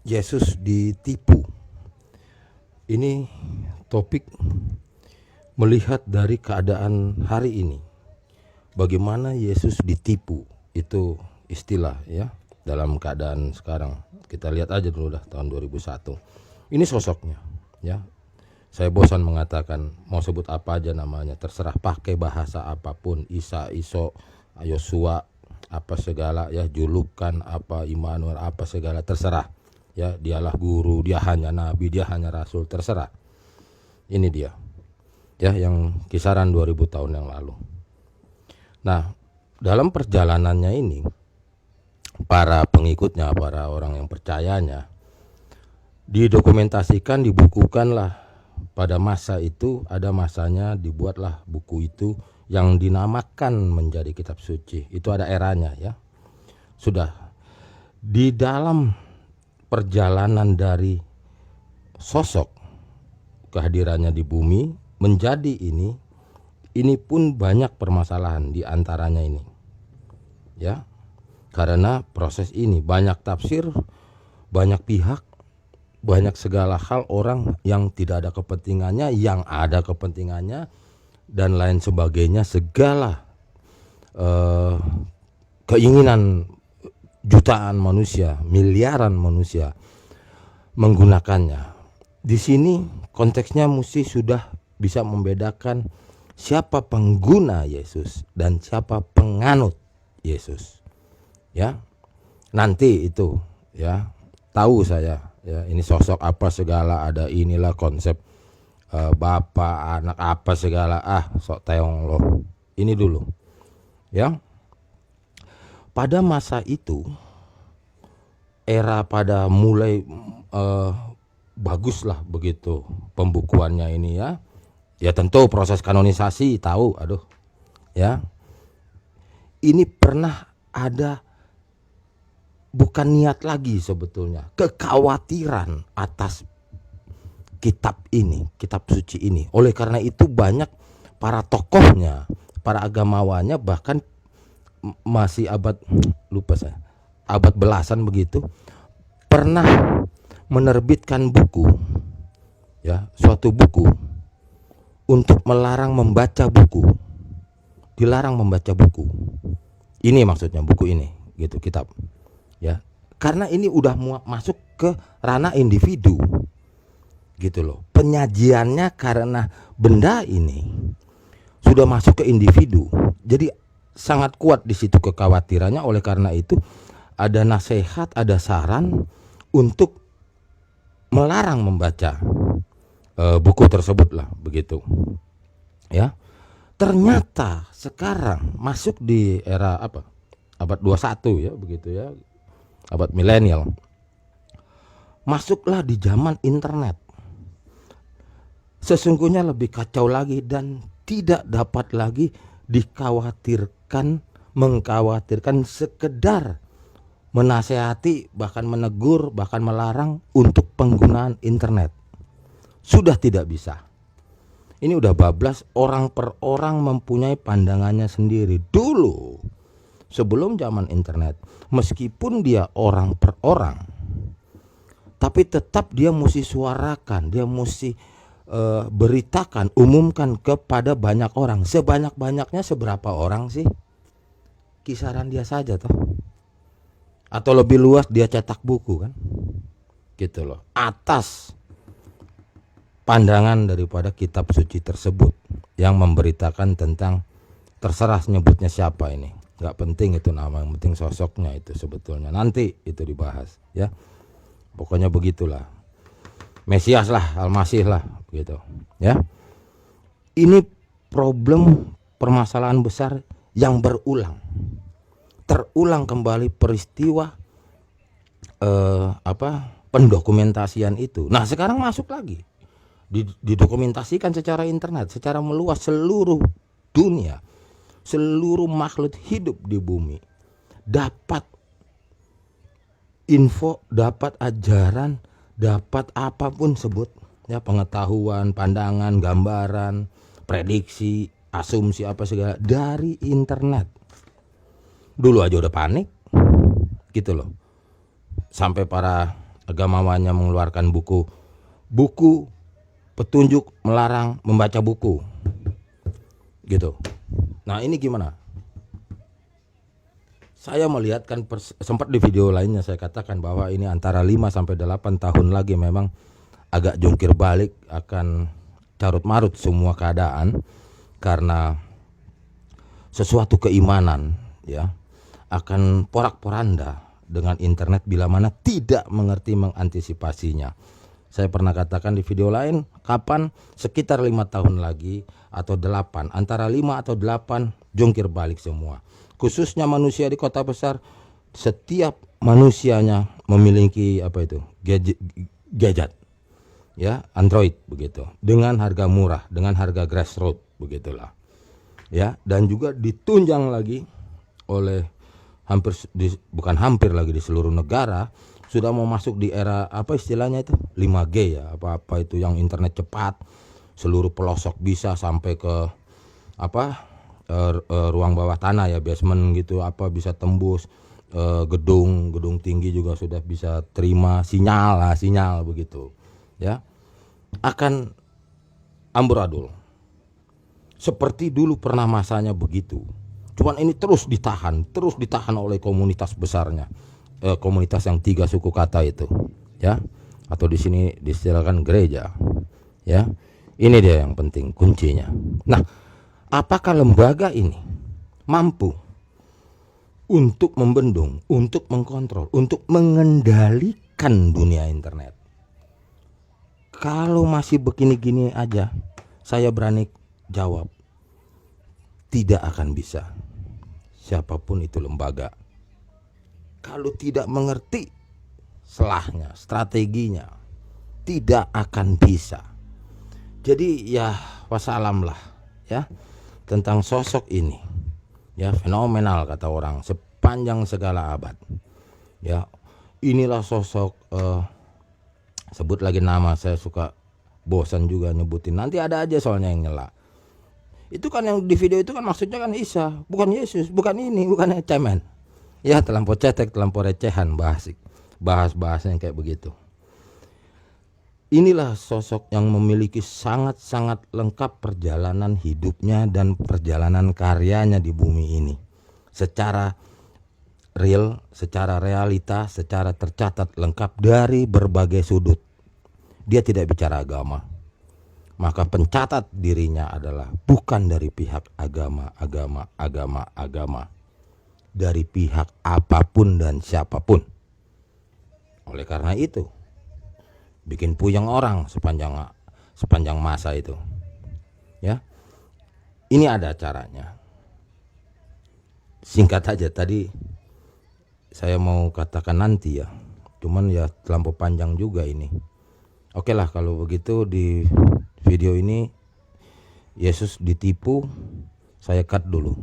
Yesus ditipu. Ini topik melihat dari keadaan hari ini. Bagaimana Yesus ditipu, itu istilah ya dalam keadaan sekarang. Kita lihat aja dulu dah tahun 2001. Ini sosoknya ya. Saya bosan mengatakan mau sebut apa aja namanya, terserah, pakai bahasa apapun, Isa, Iso, Yosua, apa segala ya, julukan apa, Immanuel apa segala, terserah. Ya, dialah guru, dia hanya nabi, dia hanya rasul, terserah. Ini dia. Ya, yang kisaran 2000 tahun yang lalu. Nah, dalam perjalanannya ini para pengikutnya, para orang yang percayanya didokumentasikan, dibukukanlah. Pada masa itu ada masanya dibuatlah buku itu yang dinamakan menjadi kitab suci. Itu ada eranya ya. Sudah di dalam perjalanan dari sosok kehadirannya di bumi menjadi ini pun banyak permasalahan di antaranya ini. Ya. Karena proses ini banyak tafsir, banyak pihak, banyak segala hal, orang yang tidak ada kepentingannya, yang ada kepentingannya, dan lain sebagainya. Segala keinginan jutaan manusia, miliaran manusia menggunakannya. Di sini konteksnya mesti sudah bisa membedakan siapa pengguna Yesus dan siapa penganut Yesus. Ya, nanti itu ya tahu saya. Ya, ini sosok apa segala, ada inilah konsep bapak anak apa segala, sok teong loh. Ini dulu ya. Pada masa itu era pada mulai bagus lah begitu pembukuannya ini ya. Ya tentu proses kanonisasi tahu, ya. Ini pernah ada, bukan niat lagi sebetulnya, kekhawatiran atas kitab ini, kitab suci ini. Oleh karena itu banyak para tokohnya, para agamawannya, bahkan masih abad belasan begitu, pernah menerbitkan buku ya, suatu buku untuk melarang membaca buku. Dilarang membaca buku. Ini maksudnya buku ini gitu, kitab. Ya, karena ini udah masuk ke ranah individu gitu loh. Penyajiannya karena benda ini sudah masuk ke individu. Jadi sangat kuat di situ kekhawatirannya. Oleh karena itu ada nasihat, ada saran untuk melarang membaca buku tersebut lah begitu. Ya. Ternyata sekarang masuk di era apa? Abad 21 ya begitu ya. Abad milenial, masuklah di zaman internet. Sesungguhnya lebih kacau lagi dan tidak dapat lagi mengkhawatirkan sekedar menasehati, bahkan menegur, bahkan melarang untuk penggunaan internet. Sudah tidak bisa. Ini udah bablas, orang per orang mempunyai pandangannya sendiri. Dulu sebelum zaman internet, meskipun dia orang per orang, tapi tetap dia mesti suarakan, dia mesti beritakan, umumkan kepada banyak orang. Sebanyak-banyaknya seberapa orang sih? Kisaran dia saja toh. Atau lebih luas dia cetak buku kan? Gitu loh. Atas pandangan daripada kitab suci tersebut yang memberitakan tentang, terserah nyebutnya siapa ini. Gak penting itu nama, yang penting sosoknya itu sebetulnya. Nanti itu dibahas ya. Pokoknya begitulah. Mesias lah, Al-Masih lah gitu ya. Ini problem, permasalahan besar yang berulang. Terulang kembali peristiwa pendokumentasian itu. Nah, sekarang masuk lagi. Didokumentasikan secara internet, secara meluas seluruh dunia. Seluruh makhluk hidup di bumi dapat info, dapat ajaran, dapat apapun sebut ya, pengetahuan, pandangan, gambaran, prediksi, asumsi apa segala dari internet. Dulu aja udah panik gitu loh. Sampai para agamawannya mengeluarkan buku petunjuk melarang membaca buku gitu. Nah ini gimana? Saya melihatkan sempat di video lainnya saya katakan bahwa ini antara 5 sampai 8 tahun lagi memang agak jungkir balik, akan carut marut semua keadaan karena sesuatu keimanan ya akan porak-poranda dengan internet bila mana tidak mengerti mengantisipasinya. Saya pernah katakan di video lain, kapan sekitar 5 tahun lagi atau 8, antara 5 atau 8 jungkir balik semua. Khususnya manusia di kota besar, setiap manusianya memiliki gadget ya, Android begitu, dengan harga murah, dengan harga grassroots begitulah. Ya, dan juga ditunjang lagi oleh bukan hampir lagi di seluruh negara sudah mau masuk di era apa istilahnya itu 5G ya, apa itu yang internet cepat, seluruh pelosok bisa sampai ke ruang bawah tanah ya, basement gitu, bisa tembus gedung tinggi juga sudah bisa terima sinyal begitu ya, akan amburadul seperti dulu pernah masanya begitu. Cuman ini terus ditahan oleh komunitas besarnya, komunitas yang 3 suku kata itu ya, atau di sini diistilahkan gereja ya. Ini dia yang penting kuncinya. Nah, apakah lembaga ini mampu untuk membendung, untuk mengkontrol, untuk mengendalikan dunia internet? Kalau masih begini-gini aja, saya berani jawab, tidak akan bisa. Siapapun itu lembaga, kalau tidak mengerti selahnya, strateginya, tidak akan bisa. Jadi ya wassalam lah ya tentang sosok ini ya, fenomenal kata orang sepanjang segala abad ya. Inilah sosok sebut lagi nama, saya suka bosan juga nyebutin, nanti ada aja soalnya yang nyela. Itu kan yang di video itu kan maksudnya kan Isa, bukan Yesus, bukan ini, bukan cemen ya, terlampau cetek, terlampau recehan bahas yang kayak begitu. Inilah sosok yang memiliki sangat-sangat lengkap perjalanan hidupnya dan perjalanan karyanya di bumi ini. Secara real, secara realita, secara tercatat lengkap dari berbagai sudut. Dia tidak bicara agama. Maka pencatat dirinya adalah bukan dari pihak agama. Dari pihak apapun dan siapapun. Oleh karena itu, bikin puyeng orang sepanjang masa itu ya. Ini ada caranya, singkat aja. Tadi saya mau katakan nanti ya, cuman ya terlampau panjang juga ini. Oke lah kalau begitu, di video ini Yesus ditipu, saya cut dulu.